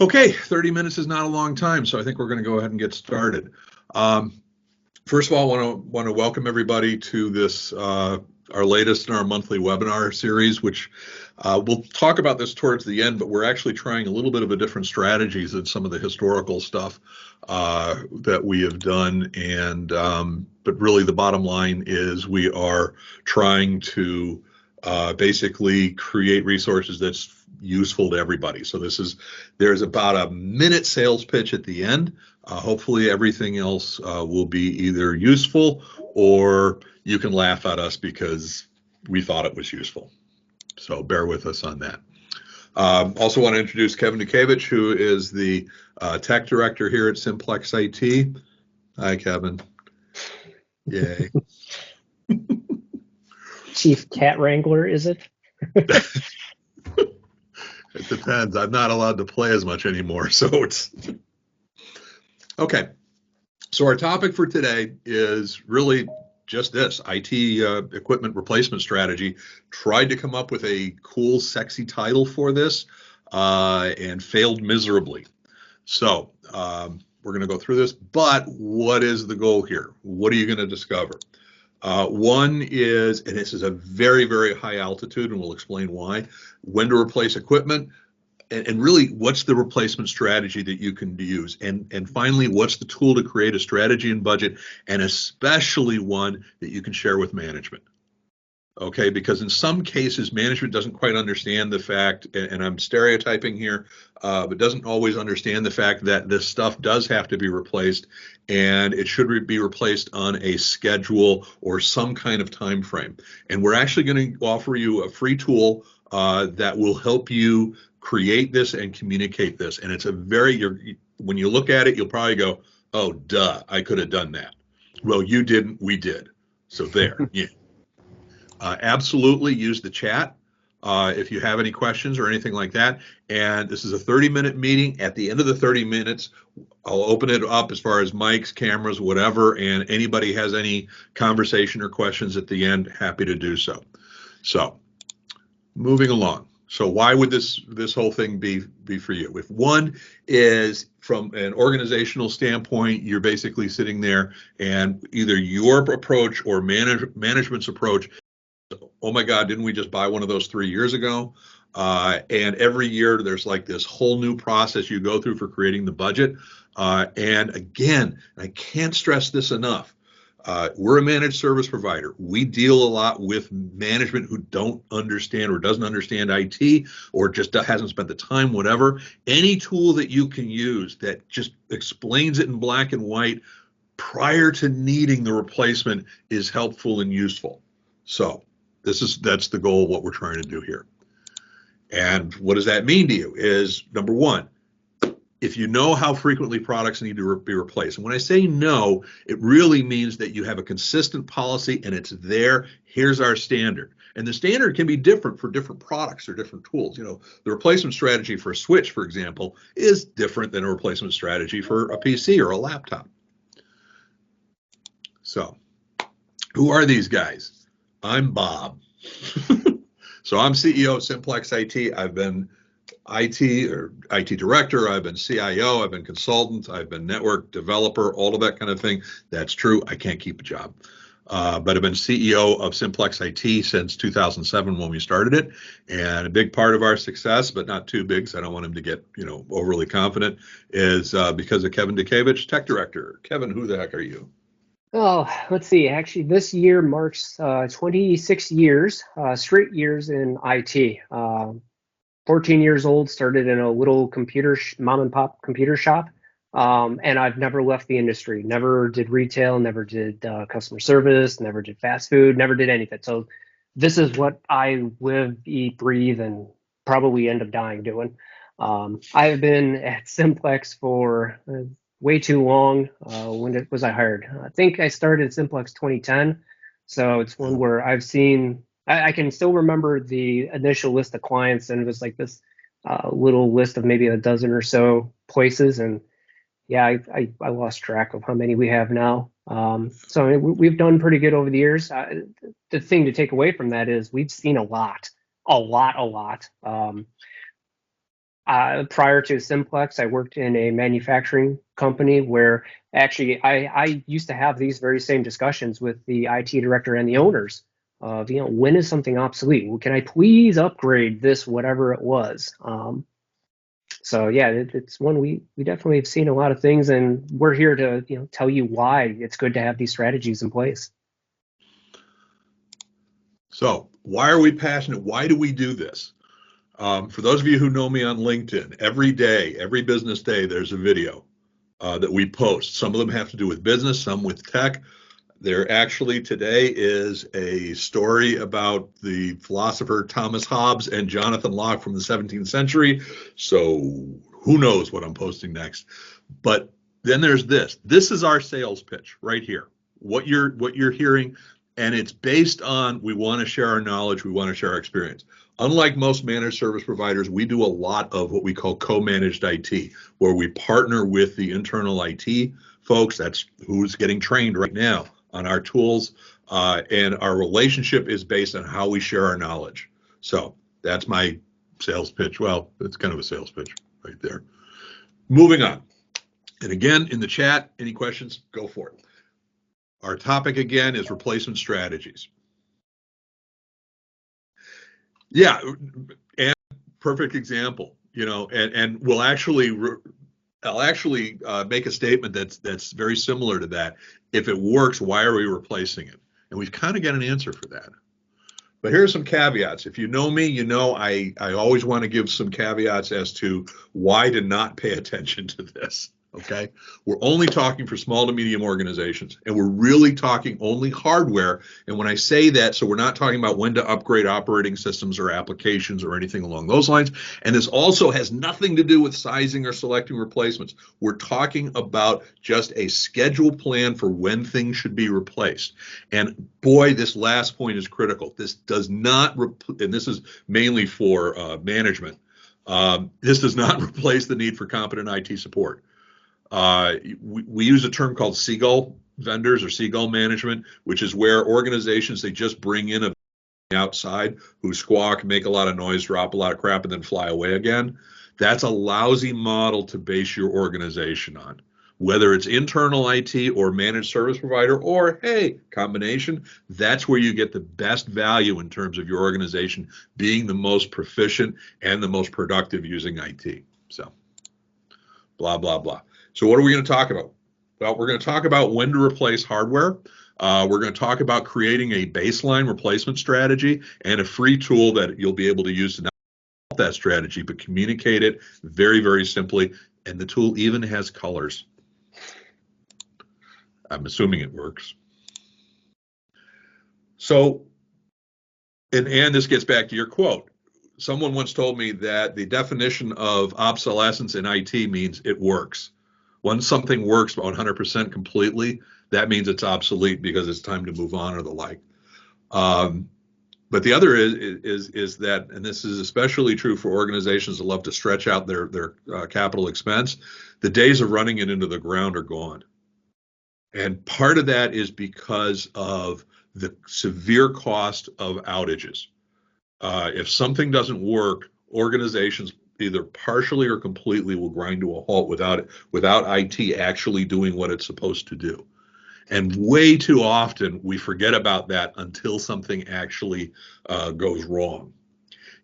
Okay, 30 minutes is not a long time, so I think we're going to go ahead and get started. First of all, I want to welcome everybody to this our latest in our monthly webinar series, which we'll talk about this towards the end, but we're actually trying a little bit of a different strategies than some of the historical stuff that we have done. And but really, the bottom line is we are trying to basically create resources that's useful to everybody. So there's about a minute sales pitch at the end. Hopefully everything else will be either useful or you can laugh at us because we thought it was useful. So bear with us on that. Also want to introduce Kevin Dutkiewicz, who is the tech director here at Simplex-IT. Hi, Kevin. Yay. Chief cat wrangler, is it? It depends. I'm not allowed to play as much anymore, so it's okay. So our topic for today is really just this: IT equipment replacement strategy. Tried to come up with a cool, sexy title for this and failed miserably. So we're going to go through this, but what is the goal here? What are you going to discover? One is, and this is a very, very high altitude, and we'll explain why, when to replace equipment, and really what's the replacement strategy that you can use, and finally, what's the tool to create a strategy and budget, and especially one that you can share with management. Okay, because in some cases, management doesn't quite understand the fact, and I'm stereotyping here, but doesn't always understand the fact that this stuff does have to be replaced, and it should be replaced on a schedule or some kind of time frame. And we're actually going to offer you a free tool that will help you create this and communicate this. And it's a when you look at it, you'll probably go, oh, duh, I could have done that. Well, you didn't, we did. So there, yeah. Absolutely use the chat if you have any questions or anything like that. And this is a 30-minute meeting. At the end of the 30 minutes, I'll open it up as far as mics, cameras, whatever, and anybody has any conversation or questions at the end, happy to do so. So moving along. So why would this whole thing be for you? If one is from an organizational standpoint, you're basically sitting there and either your approach or management's approach, oh my God, didn't we just buy one of those 3 years ago? And every year there's like this whole new process you go through for creating the budget. And again, I can't stress this enough. We're a managed service provider. We deal a lot with management who don't understand or doesn't understand IT or just hasn't spent the time, whatever. Any tool that you can use that just explains it in black and white prior to needing the replacement is helpful and useful. So that's the goal of what we're trying to do here. And what does that mean to you is, number one, if you know how frequently products need to be replaced. And when I say no, it really means that you have a consistent policy and it's there. Here's our standard. And the standard can be different for different products or different tools. You know, the replacement strategy for a switch, for example, is different than a replacement strategy for a PC or a laptop. So who are these guys? I'm Bob. So I'm CEO of Simplex-IT. I've been IT director, I've been CIO, I've been consultant, I've been network developer, all of that kind of thing. That's true. I can't keep a job. But I've been CEO of Simplex-IT since 2007 when we started it. And a big part of our success, but not too big, so I don't want him to get, overly confident, is because of Kevin Dutkiewicz, tech director. Kevin, who the heck are you? Oh, let's see. Actually, this year marks 26 years, straight years in IT. 14 years old, started in a little mom and pop computer shop, and I've never left the industry. Never did retail, never did customer service, never did fast food, never did anything. So this is what I live, eat, breathe, and probably end up dying doing. I've been at Simplex for way too long. When was I hired? I think I started Simplex 2010. So it's one where I've seen, I can still remember the initial list of clients, and it was like this little list of maybe a dozen or so places. And yeah, I lost track of how many we have now. So I mean, we've done pretty good over the years. The thing to take away from that is we've seen a lot. Prior to Simplex, I worked in a manufacturing company where actually I used to have these very same discussions with the IT director and the owners of, when is something obsolete? Well, can I please upgrade this, whatever it was? So yeah, it's one we definitely have seen a lot of things, and we're here to tell you why it's good to have these strategies in place. So why are we passionate? Why do we do this? For those of you who know me on LinkedIn, every day, every business day, there's a video that we post. Some of them have to do with business, some with tech. There actually today is a story about the philosopher Thomas Hobbes and Jonathan Locke from the 17th century. So who knows what I'm posting next? But then there's this. This is our sales pitch right here. What you're hearing, and it's based on we want to share our knowledge, we want to share our experience. Unlike most managed service providers, we do a lot of what we call co-managed IT, where we partner with the internal IT folks. That's who's getting trained right now on our tools, and our relationship is based on how we share our knowledge. So that's my sales pitch. Well, it's kind of a sales pitch right there. Moving on. And again, in the chat, any questions, go for it. Our topic again is replacement strategies. Yeah, and perfect example, and I'll actually make a statement that's very similar to that. If it works, why are we replacing it? And we've kind of got an answer for that. But here are some caveats. If you know me, I always want to give some caveats as to why to not pay attention to this. Okay, we're only talking for small to medium organizations, and we're really talking only hardware. And when I say that, so we're not talking about when to upgrade operating systems or applications or anything along those lines. And this also has nothing to do with sizing or selecting replacements. We're talking about just a schedule plan for when things should be replaced. And boy, this last point is critical. This does not, and this is mainly for management. This does not replace the need for competent IT support. We use a term called seagull vendors or seagull management, which is where organizations, they just bring in a outside who squawk, make a lot of noise, drop a lot of crap, and then fly away again. That's a lousy model to base your organization on. Whether it's internal IT or managed service provider or, hey, combination, that's where you get the best value in terms of your organization being the most proficient and the most productive using IT. So, blah, blah, blah. So what are we going to talk about? Well, we're going to talk about when to replace hardware. We're going to talk about creating a baseline replacement strategy and a free tool that you'll be able to use to not help that strategy, but communicate it very, very simply. And the tool even has colors. I'm assuming it works. So, and this gets back to your quote. Someone once told me that the definition of obsolescence in IT means it works. Once something works 100% completely, that means it's obsolete because it's time to move on or the like. But the other is that, and this is especially true for organizations that love to stretch out their capital expense, the days of running it into the ground are gone. And part of that is because of the severe cost of outages. If something doesn't work, organizations either partially or completely will grind to a halt without IT actually doing what it's supposed to do. And way too often we forget about that until something actually goes wrong.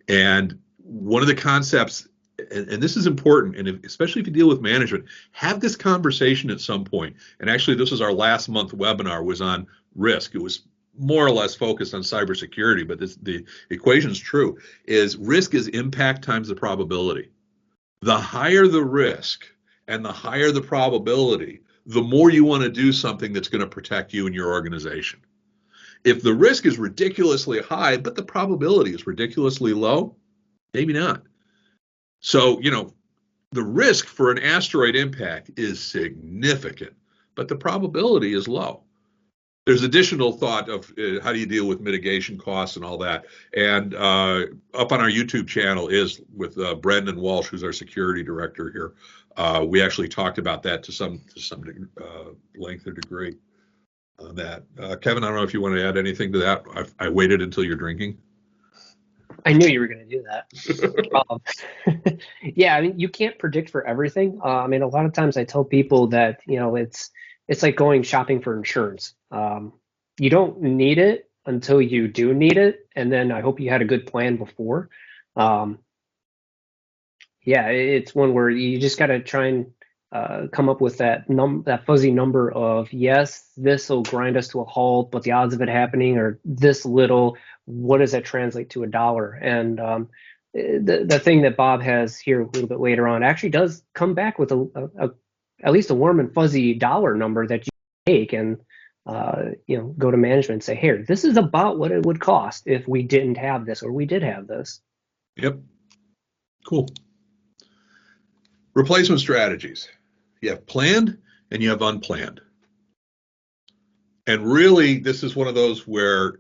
And one of the concepts, and this is important, and especially if you deal with management, have this conversation at some point. And actually, this was our last month webinar, was on risk. It was more or less focused on cybersecurity, but the equation is true, is risk is impact times the probability. The higher the risk and the higher the probability, the more you want to do something that's going to protect you and your organization. If the risk is ridiculously high, but the probability is ridiculously low, maybe not. So, the risk for an asteroid impact is significant, but the probability is low. There's additional thought of how do you deal with mitigation costs and all that. And up on our YouTube channel is with Brendan Walsh, who's our security director here. We actually talked about that to some length or degree on that. Kevin, I don't know if you want to add anything to that. I waited until you're drinking. I knew you were going to do that. Yeah, I mean, you can't predict for everything. I mean, a lot of times I tell people that, it's like going shopping for insurance. You don't need it until you do need it, and then I hope you had a good plan before. Um, yeah, it's one where you just got to try and come up with that fuzzy number of, yes, this will grind us to a halt, but the odds of it happening are this little. What does that translate to a dollar? And the thing that Bob has here a little bit later on actually does come back with at least a warm and fuzzy dollar number that you take and go to management and say, here, this is about what it would cost if we didn't have this or we did have this. Yep. Cool. Replacement strategies. You have planned and you have unplanned. And really, this is one of those where,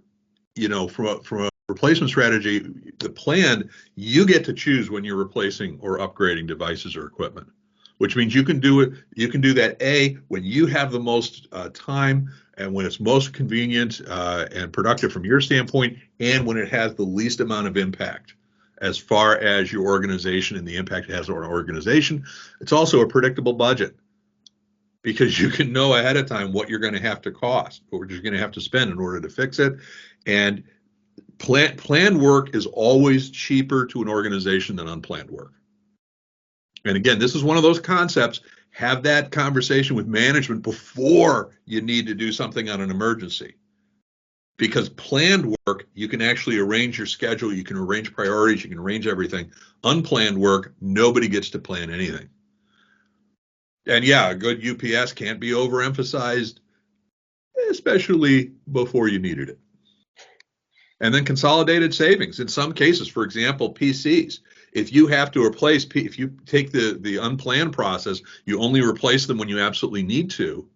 from a replacement strategy, the plan, you get to choose when you're replacing or upgrading devices or equipment, which means you can do it. You can do that, A, when you have the most time and when it's most convenient and productive from your standpoint, and when it has the least amount of impact as far as your organization and the impact it has on our organization. It's also a predictable budget because you can know ahead of time what you're going to have to cost, what you're going to have to spend in order to fix it. And planned work is always cheaper to an organization than unplanned work. And again, this is one of those concepts. Have that conversation with management before you need to do something on an emergency. Because planned work, you can actually arrange your schedule, you can arrange priorities, you can arrange everything. Unplanned work, nobody gets to plan anything. And yeah, a good UPS can't be overemphasized, especially before you needed it. And then consolidated savings. In some cases, for example, PCs. If you have to replace, if you take the unplanned process, you only replace them when you absolutely need to,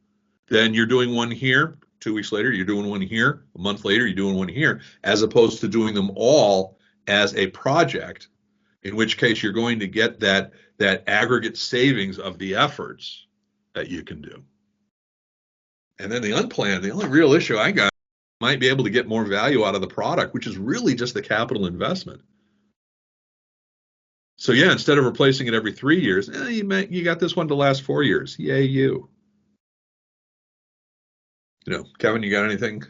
then you're doing one here. 2 weeks later, you're doing one here. A month later, you're doing one here, as opposed to doing them all as a project, in which case you're going to get that aggregate savings of the efforts that you can do. And then the unplanned, the only real issue I got, might be able to get more value out of the product, which is really just the capital investment. So yeah, instead of replacing it every 3 years, you got this one to last 4 years. Yay, you. Kevin, you got anything?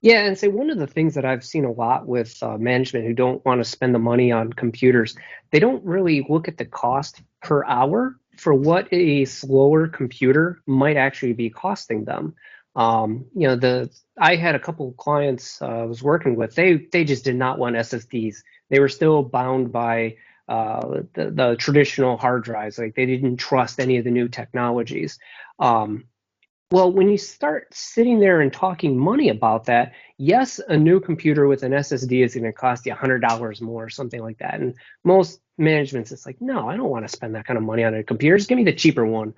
Yeah, and say one of the things that I've seen a lot with management who don't want to spend the money on computers, they don't really look at the cost per hour for what a slower computer might actually be costing them. I had a couple of clients I was working with. They just did not want SSDs. They were still bound by the traditional hard drives. Like they didn't trust any of the new technologies. Well, when you start sitting there and talking money about that, yes, a new computer with an SSD is going to cost you $100 more or something like that. And most managements, it's like, no, I don't want to spend that kind of money on a computer. Just give me the cheaper one.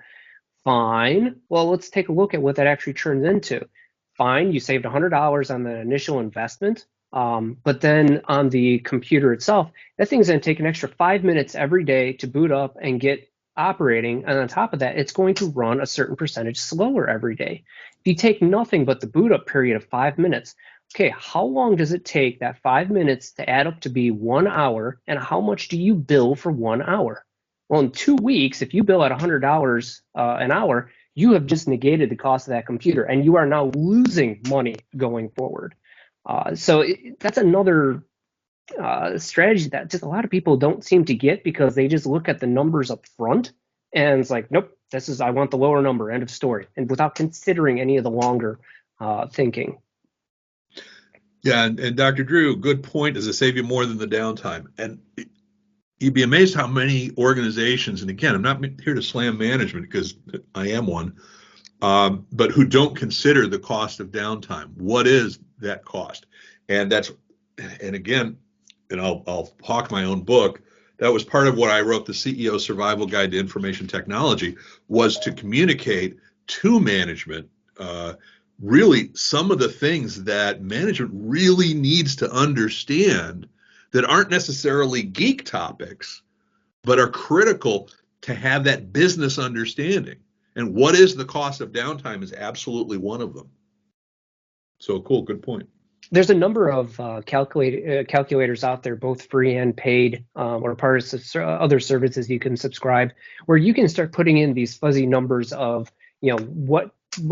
Fine. Well, let's take a look at what that actually turns into. Fine, you saved $100 on the initial investment. But then on the computer itself, that thing's going to take an extra 5 minutes every day to boot up and get operating, and on top of that, it's going to run a certain percentage slower every day. If you take nothing but the boot up period of 5 minutes, okay, how long does it take that 5 minutes to add up to be 1 hour, and how much do you bill for 1 hour? Well, in 2 weeks, if you bill at $100 an hour, you have just negated the cost of that computer, and you are now losing money going forward. That's another strategy that just a lot of people don't seem to get because they just look at the numbers up front and it's like, nope, I want the lower number, end of story, and without considering any of the longer thinking. Yeah, and Dr. Drew, good point. Does it save you more than the downtime? And you'd be amazed how many organizations, and again, I'm not here to slam management because I am one, but who don't consider the cost of downtime. What is that cost? And again, and I'll hawk my own book. That was part of what I wrote, the CEO Survival Guide to Information Technology, was to communicate to management really some of the things that management really needs to understand that aren't necessarily geek topics, but are critical to have that business understanding. And what is the cost of downtime is absolutely one of them. So cool, good point. There's a number of calculators out there, both free and paid, or parts of other services you can subscribe, where you can start putting in these fuzzy numbers of,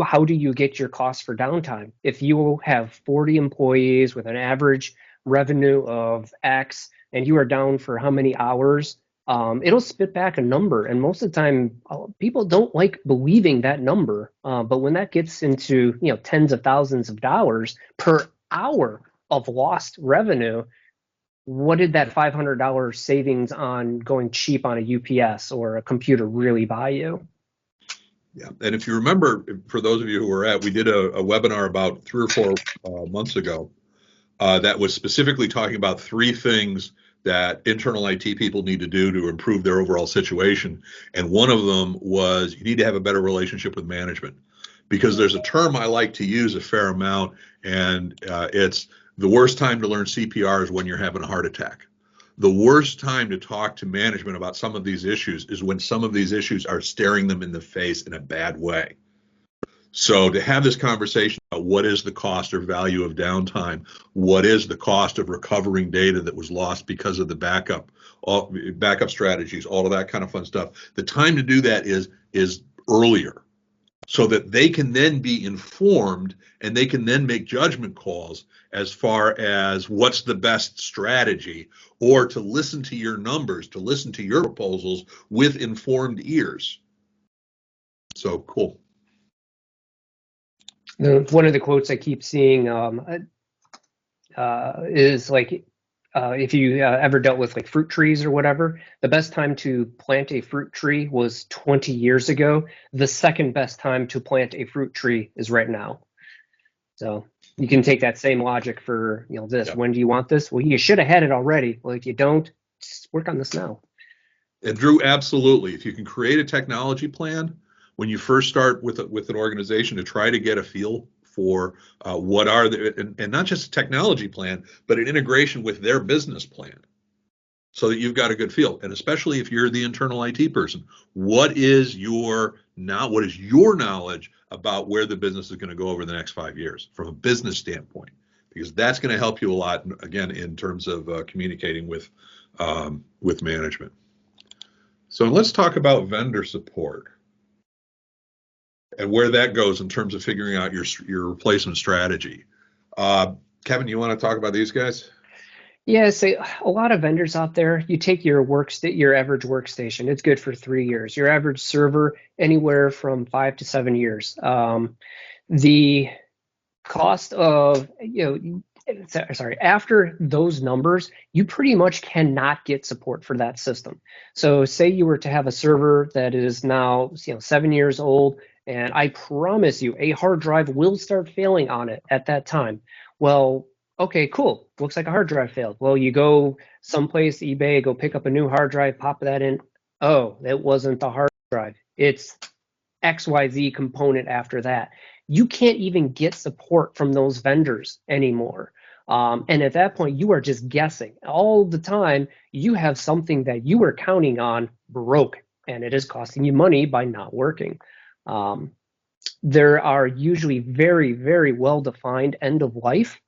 how do you get your cost for downtime? If you have 40 employees with an average revenue of X, and you are down for how many hours, it'll spit back a number. And most of the time, people don't like believing that number. But when that gets into, tens of thousands of dollars per hour of lost revenue, what did that $500 savings on going cheap on a UPS or a computer really buy you? Yeah, and if you remember, for those of you who were we did a webinar about 3 or 4 months ago that was specifically talking about 3 things that internal IT people need to do to improve their overall situation. And one of them was you need to have a better relationship with management, because there's a term I like to use a fair amount, and it's the worst time to learn CPR is when you're having a heart attack. The worst time to talk to management about some of these issues is when some of these issues are staring them in the face in a bad way. So to have this conversation about what is the cost or value of downtime, what is the cost of recovering data that was lost because of the backup strategies, all of that kind of fun stuff. The time to do that is earlier, so that they can then be informed and they can then make judgment calls as far as what's the best strategy, or to listen to your numbers, to listen to your proposals with informed ears. So cool. One of the quotes I keep seeing is like, if you ever dealt with like fruit trees or whatever, the best time to plant a fruit tree was 20 years ago. The second best time to plant a fruit tree is right now. So you can take that same logic for, this. Yep. When do you want this? Well, you should have had it already. Well, if you don't, just work on this now. And Drew, absolutely. If you can create a technology plan when you first start with an organization, to try to get a feel for what are and not just a technology plan, but an integration with their business plan, so that you've got a good feel. And especially if you're the internal IT person, what is your knowledge about where the business is going to go over the next 5 years from a business standpoint? Because that's going to help you a lot, again, in terms of communicating with management. So let's talk about vendor support and where that goes in terms of figuring out your replacement strategy. Kevin, you want to talk about these guys? Yeah, say a lot of vendors out there, you take your your average workstation, it's good for 3 years. Your average server, anywhere from 5 to 7 years. The cost of, sorry, after those numbers, you pretty much cannot get support for that system. So say you were to have a server that is now, 7 years old, and I promise you a hard drive will start failing on it at that time. Well, okay, cool. Looks like a hard drive failed. Well, you go someplace, eBay, go pick up a new hard drive, pop that in. Oh, it wasn't the hard drive. It's XYZ component after that. You can't even get support from those vendors anymore. And at that point, you are just guessing. All the time, you have something that you were counting on broke, and it is costing you money by not working. There are usually very, very well-defined end of life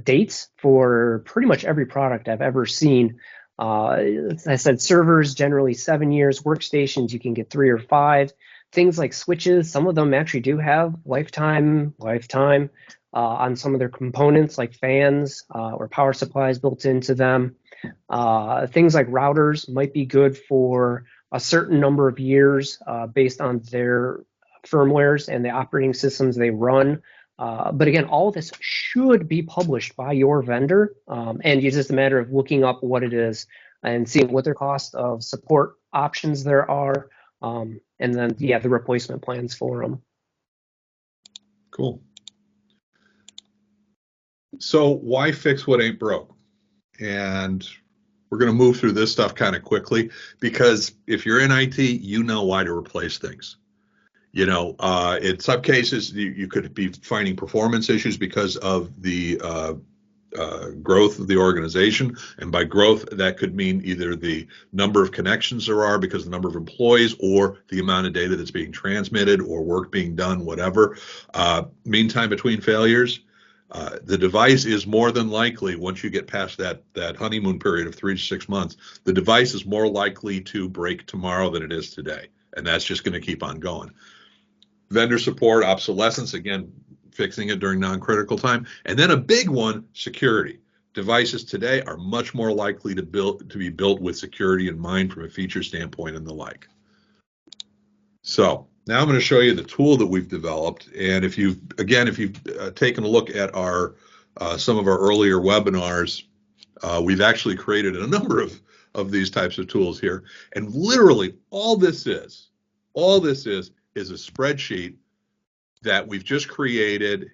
dates for pretty much every product I've ever seen. As I said, servers generally 7 years, workstations you can get 3 or 5. Things like switches, some of them actually do have lifetime on some of their components, like fans or power supplies built into them. Things like routers might be good for a certain number of years based on their firmwares and the operating systems they run. But again, all of this should be published by your vendor, and it's just a matter of looking up what it is and seeing what their cost of support options there are, and then, the replacement plans for them. Cool. So why fix what ain't broke? And we're going to move through this stuff kind of quickly, because if you're in IT, you know why to replace things. In some cases, you could be finding performance issues because of the growth of the organization. And by growth, that could mean either the number of connections there are because of the number of employees, or the amount of data that's being transmitted, or work being done, whatever. Meantime between failures, The device is more than likely, once you get past that honeymoon period of 3 to 6 months, the device is more likely to break tomorrow than it is today. And that's just going to keep on going. Vendor support, obsolescence, again, fixing it during non-critical time. And then a big one, security. Devices today are much more likely to be built with security in mind from a feature standpoint and the like. So now I'm going to show you the tool that we've developed. And if you've taken a look at some of our earlier webinars, we've actually created a number of these types of tools here. And literally all this is a spreadsheet that we've just created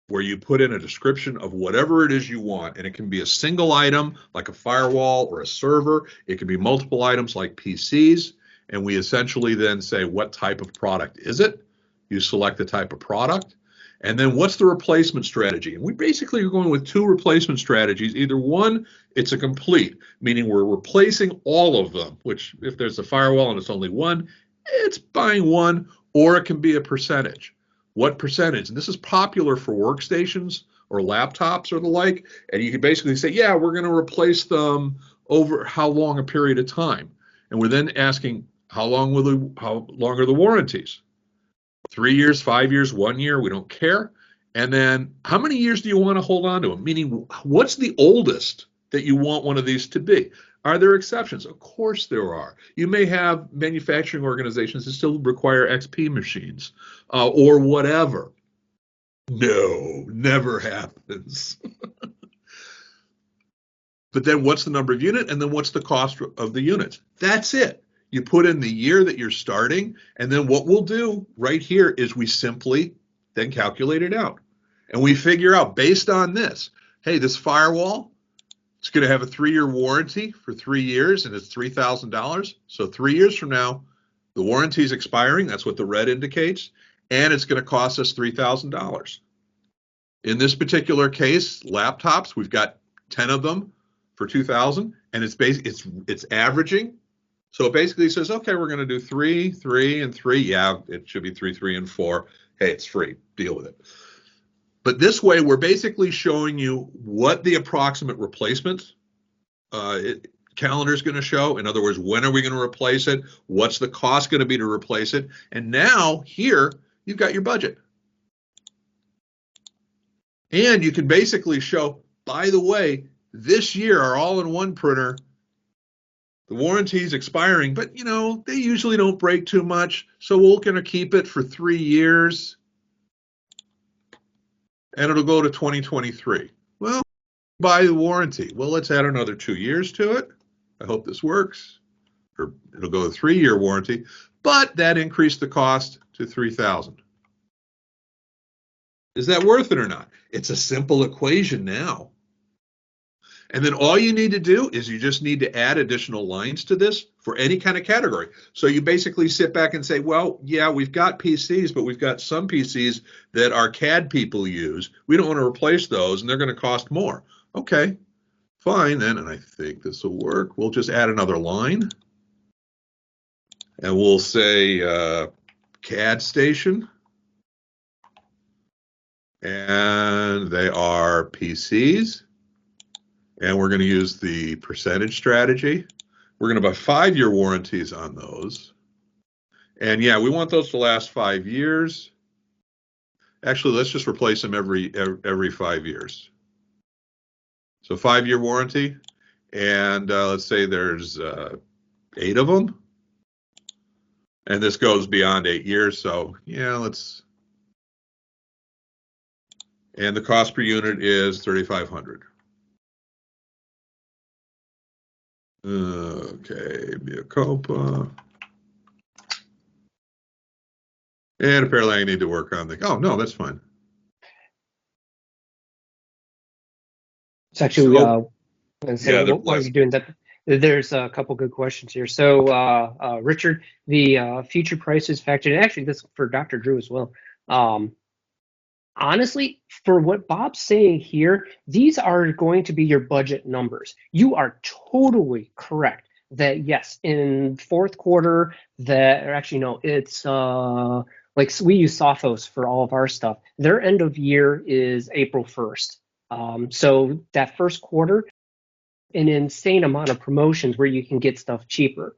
where you put in a description of whatever it is you want. And it can be a single item like a firewall or a server. It can be multiple items like PCs. And we essentially then say, what type of product is it? You select the type of product. And then what's the replacement strategy? And we basically are going with two replacement strategies. Either one, it's a complete, meaning we're replacing all of them, which if there's a firewall and it's only one, it's buying one, or it can be a percentage. What percentage? And this is popular for workstations or laptops or the like. And you can basically say, yeah, we're going to replace them over how long a period of time. And we're then asking, how long are the warranties? 3 years, 5 years, 1 year, we don't care. And then how many years do you want to hold on to them? Meaning, what's the oldest that you want one of these to be? Are there exceptions? Of course there are. You may have manufacturing organizations that still require XP machines or whatever. No, never happens. But then what's the number of unit, and then what's the cost of the units? That's it. You put in the year that you're starting, and then what we'll do right here is we simply then calculate it out. And we figure out based on this, hey, this firewall, it's going to have a 3-year warranty for 3 years, and it's $3,000. So 3 years from now, the warranty is expiring. That's what the red indicates. And it's going to cost us $3,000. In this particular case, laptops, we've got 10 of them for 2,000, and it's averaging. So it basically says, okay, we're going to do 3, 3, and 3. Yeah, it should be 3, 3, and 4. Hey, it's free. Deal with it. But this way, we're basically showing you what the approximate replacement calendar is going to show. In other words, when are we going to replace it? What's the cost going to be to replace it? And now here, you've got your budget. And you can basically show, by the way, this year, our all-in-one printer, the warranty is expiring, but they usually don't break too much. So we're going to keep it for 3 years. And it'll go to 2023. Well, buy the warranty. Well, let's add another 2 years to it. I hope this works. Or it'll go to 3-year warranty, but that increased the cost to $3,000. Is that worth it or not? It's a simple equation now. And then all you need to do is you just need to add additional lines to this for any kind of category. So you basically sit back and say, well, yeah, we've got PCs, but we've got some PCs that our CAD people use. We don't want to replace those, and they're going to cost more. Okay, fine then, and I think this will work. We'll just add another line. And we'll say CAD station. And they are PCs. And we're going to use the percentage strategy. We're going to buy 5-year warranties on those. And yeah, we want those to last 5 years. Actually, let's just replace them every 5 years. So 5-year warranty. And let's say there's 8 of them. And this goes beyond 8 years. So yeah, and the cost per unit is $3,500. Okay, Mia Copa. And apparently I need to work on oh, no, that's fine. It's actually, while you're doing that, there's a couple good questions here. So, Richard, the future prices factored in, actually, this is for Dr. Drew as well. Honestly, for what Bob's saying here, these are going to be your budget numbers. You are totally correct that yes, in fourth quarter, or actually no, it's like we use Sophos for all of our stuff. Their end of year is April 1st. So that first quarter, an insane amount of promotions where you can get stuff cheaper.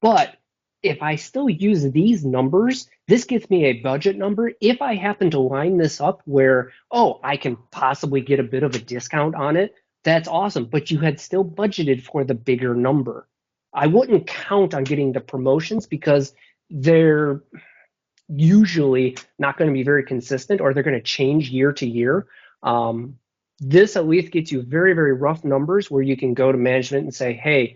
But if I still use these numbers, this gets me a budget number. If I happen to line this up where, oh, I can possibly get a bit of a discount on it, that's awesome. But you had still budgeted for the bigger number. I wouldn't count on getting the promotions because they're usually not going to be very consistent, or they're going to change year to year. This at least gets you very, very rough numbers where you can go to management and say, hey,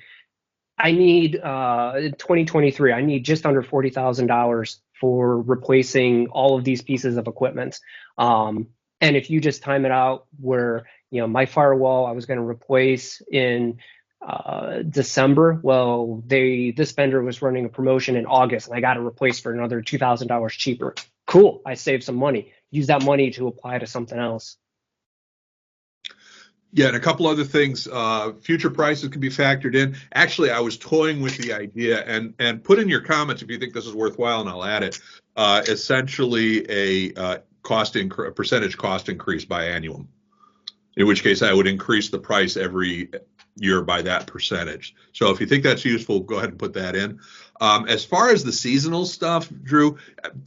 I need 2023, I need just under $40,000 for replacing all of these pieces of equipment. And if you just time it out where, my firewall I was going to replace in December, well, this vendor was running a promotion in August and I got it replaced for another $2,000 cheaper. Cool, I saved some money. Use that money to apply to something else. Yeah, and a couple other things. Future prices can be factored in. Actually, I was toying with the idea, and put in your comments if you think this is worthwhile, and I'll add it. Essentially, a percentage cost increase by annum. In which case, I would increase the price every year by that percentage. So if you think that's useful, go ahead and put that in. As far as the seasonal stuff, Drew,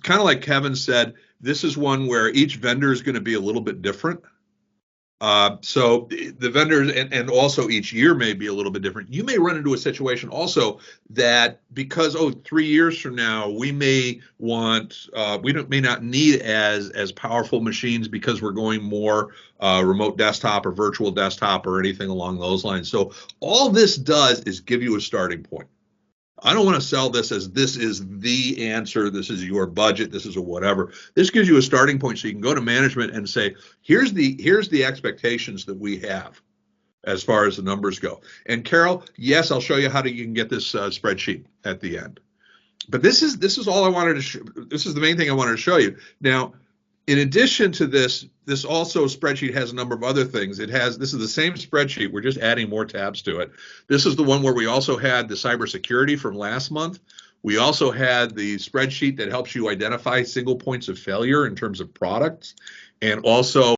kind of like Kevin said, this is one where each vendor is going to be a little bit different. So the vendors and also each year may be a little bit different. You may run into a situation also that because 3 years from now we may not need as powerful machines because we're going more remote desktop or virtual desktop or anything along those lines. So all this does is give you a starting point. I don't want to sell this as this is the answer, this is your budget, this is a whatever. This gives you a starting point so you can go to management and say, here's the expectations that we have as far as the numbers go. And Carol, yes, I'll show you how you can get this spreadsheet at the end. But this is all I wanted to this is the main thing I wanted to show you. Now, in addition to this also spreadsheet has a number of other things. This is the same spreadsheet. We're just adding more tabs to it. This is the one where we also had the cybersecurity from last month. We also had the spreadsheet that helps you identify single points of failure in terms of products, and also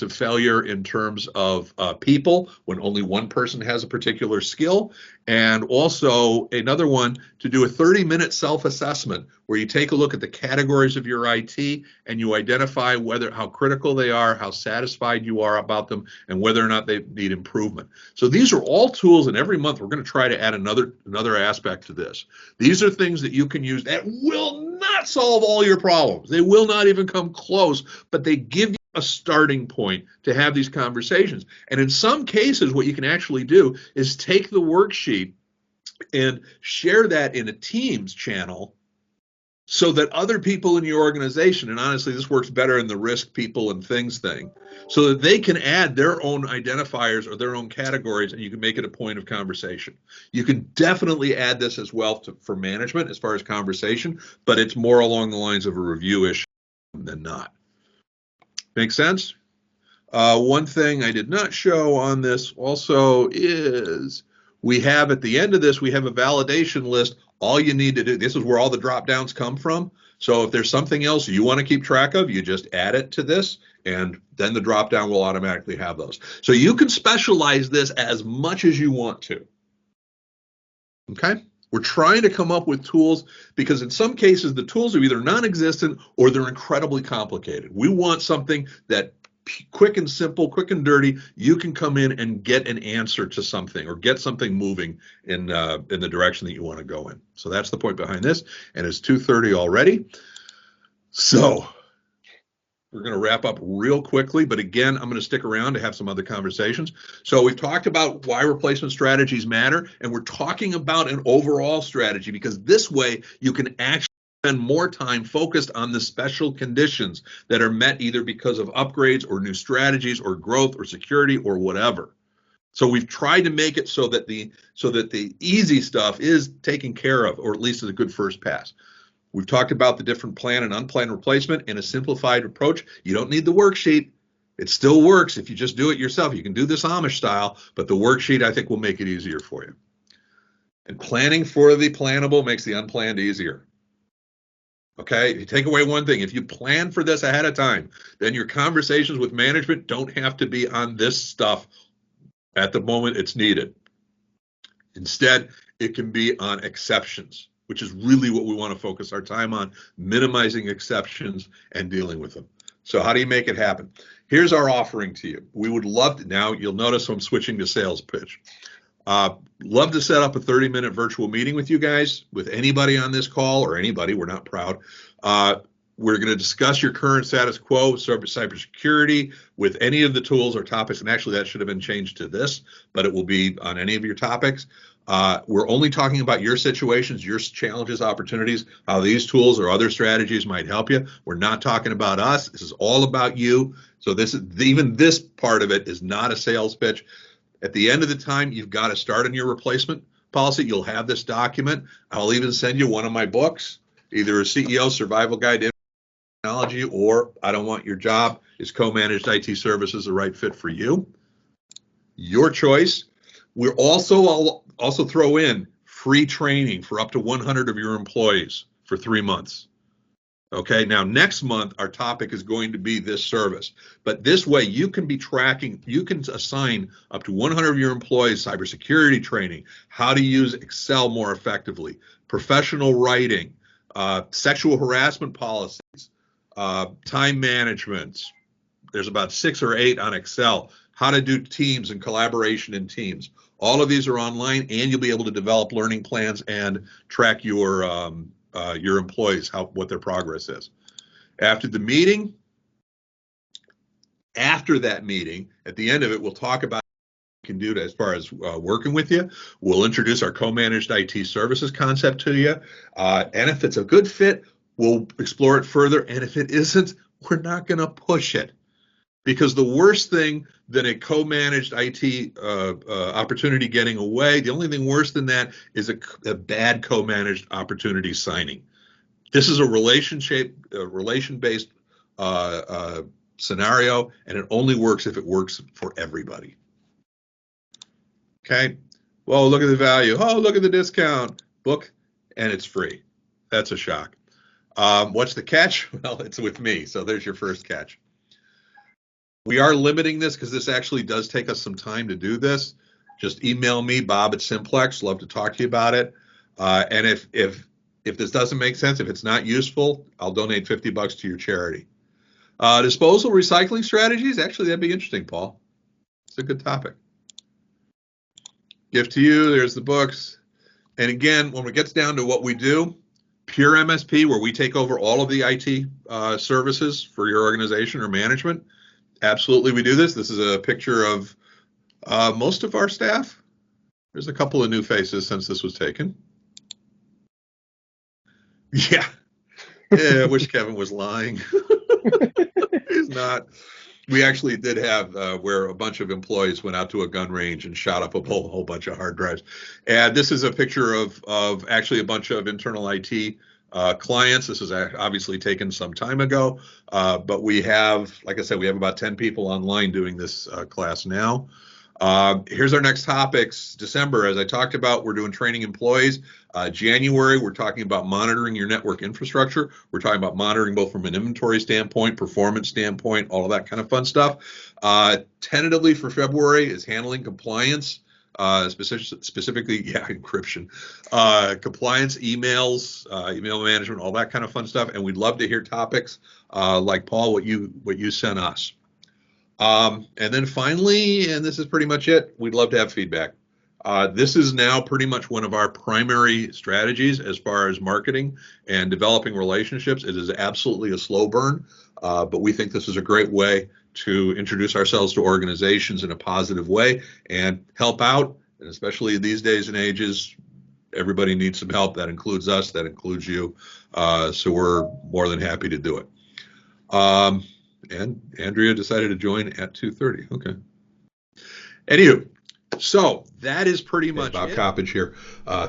of failure in terms of people when only one person has a particular skill, and also another one to do a 30-minute self-assessment where you take a look at the categories of your IT and you identify how critical they are, how satisfied you are about them, and whether or not they need improvement. So these are all tools, and every month we're going to try to add another aspect to this. These are things that you can use that will not solve all your problems. They will not even come close, but they give you a starting point to have these conversations. And in some cases, what you can actually do is take the worksheet and share that in a Teams channel so that other people in your organization, and honestly, this works better in the risk people and things thing, so that they can add their own identifiers or their own categories, and you can make it a point of conversation. You can definitely add this as well for management as far as conversation, but it's more along the lines of a review issue than not. Make sense? One thing I did not show on this also is we have at the end of this, we have a validation list. All you need to do, this is where all the drop downs come from. So if there's something else you want to keep track of, you just add it to this, and then the drop down will automatically have those. So you can specialize this as much as you want to. Okay? We're trying to come up with tools because in some cases the tools are either non-existent or they're incredibly complicated. We want something that quick and simple, quick and dirty, you can come in and get an answer to something or get something moving in the direction that you want to go in. So that's the point behind this, and it's 2:30 already. So we're going to wrap up real quickly, but again, I'm going to stick around to have some other conversations. So we've talked about why replacement strategies matter, and we're talking about an overall strategy because this way you can actually spend more time focused on the special conditions that are met either because of upgrades or new strategies or growth or security or whatever. So we've tried to make it so that the easy stuff is taken care of, or at least is a good first pass. We've talked about the different planned and unplanned replacement in a simplified approach. You don't need the worksheet. It still works if you just do it yourself. You can do this Amish style, but the worksheet, I think, will make it easier for you. And planning for the plannable makes the unplanned easier. Okay, you take away one thing. If you plan for this ahead of time, then your conversations with management don't have to be on this stuff at the moment it's needed. Instead, it can be on exceptions, which is really what we want to focus our time on, minimizing exceptions and dealing with them. So how do you make it happen? Here's our offering to you. We would love to, now you'll notice I'm switching to sales pitch. Love to set up a 30-minute virtual meeting with you guys, with anybody on this call or anybody, we're not proud. We're going to discuss your current status quo, cybersecurity, with any of the tools or topics, and actually that should have been changed to this, but it will be on any of your topics. We're only talking about your situations, your challenges, opportunities, how these tools or other strategies might help you. We're not talking about us. This is all about you. So this is, even this part of it is not a sales pitch. At the end of the time, you've got to start on your replacement policy. You'll have this document. I'll even send you one of my books, either a CEO Survival Guide to Technology or I Don't Want Your Job. Is Co-Managed IT Services the right fit for you? Your choice. We're also throw in free training for up to 100 of your employees for 3 months. Okay, now next month, our topic is going to be this service. But this way, you can be tracking, you can assign up to 100 of your employees cybersecurity training, how to use Excel more effectively, professional writing, sexual harassment policies, time management. There's about 6 or 8 on Excel, how to do teams and collaboration in teams. All of these are online, and you'll be able to develop learning plans and track your employees, what their progress is. After that meeting, at the end of it, we'll talk about what you can do as far as working with you. We'll introduce our co-managed IT services concept to you. And if it's a good fit, we'll explore it further. And if it isn't, we're not going to push it. Because the worst thing than a co-managed IT opportunity getting away, the only thing worse than that is a bad co-managed opportunity signing. This is a relation-based scenario, and it only works if it works for everybody. Okay. Well, look at the value. Oh, look at the discount. Book, and it's free. That's a shock. What's the catch? Well, it's with me. So there's your first catch. We are limiting this because this actually does take us some time to do this. Just email me, Bob at Simplex. Love to talk to you about it. And if this doesn't make sense, if it's not useful, I'll donate $50 to your charity. Disposal recycling strategies. Actually, that'd be interesting, Paul. It's a good topic. Gift to you. There's the books. And again, when it gets down to what we do, pure MSP, where we take over all of the IT services for your organization or management. Absolutely, we do this. This is a picture of most of our staff. There's a couple of new faces since this was taken. Yeah. I wish Kevin was lying. He's not. We actually did have where a bunch of employees went out to a gun range and shot up a whole bunch of hard drives. And this is a picture of actually a bunch of internal IT clients. This is obviously taken some time ago, but we have, like I said, we have about 10 people online doing this class now. Here's our next topics. December, as I talked about, we're doing training employees. January, we're talking about monitoring your network infrastructure. We're talking about monitoring both from an inventory standpoint, performance standpoint, all of that kind of fun stuff. Tentatively for February is handling compliance. Specifically, encryption, compliance, emails, email management, all that kind of fun stuff. And we'd love to hear topics like Paul, what you sent us. And then finally, and this is pretty much it, we'd love to have feedback. This is now pretty much one of our primary strategies as far as marketing and developing relationships. It is absolutely a slow burn, but we think this is a great way to introduce ourselves to organizations in a positive way and help out. And especially these days and ages, everybody needs some help. That includes us, that includes you. So we're more than happy to do it. And Andrea decided to join at 2:30. Okay. Anywho, so that is pretty much Bob Coppedge here.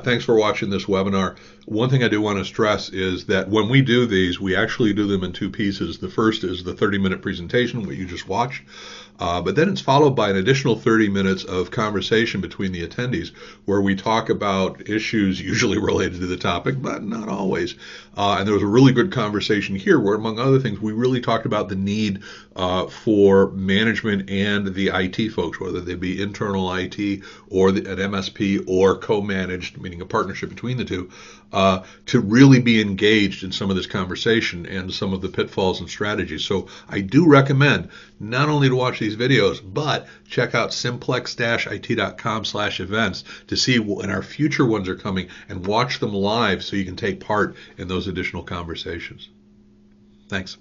Thanks for watching this webinar. One thing I do want to stress is that when we do these, we actually do them in two pieces. The first is the 30-minute presentation, what you just watched. But then it's followed by an additional 30 minutes of conversation between the attendees where we talk about issues usually related to the topic, but not always. And there was a really good conversation here where, among other things, we really talked about the need for management and the IT folks, whether they be internal IT or an MSP or co-managed, meaning a partnership between the two, to really be engaged in some of this conversation and some of the pitfalls and strategies. So I do recommend not only to watch these videos, but check out simplex-it.com/events to see when our future ones are coming and watch them live so you can take part in those additional conversations. Thanks.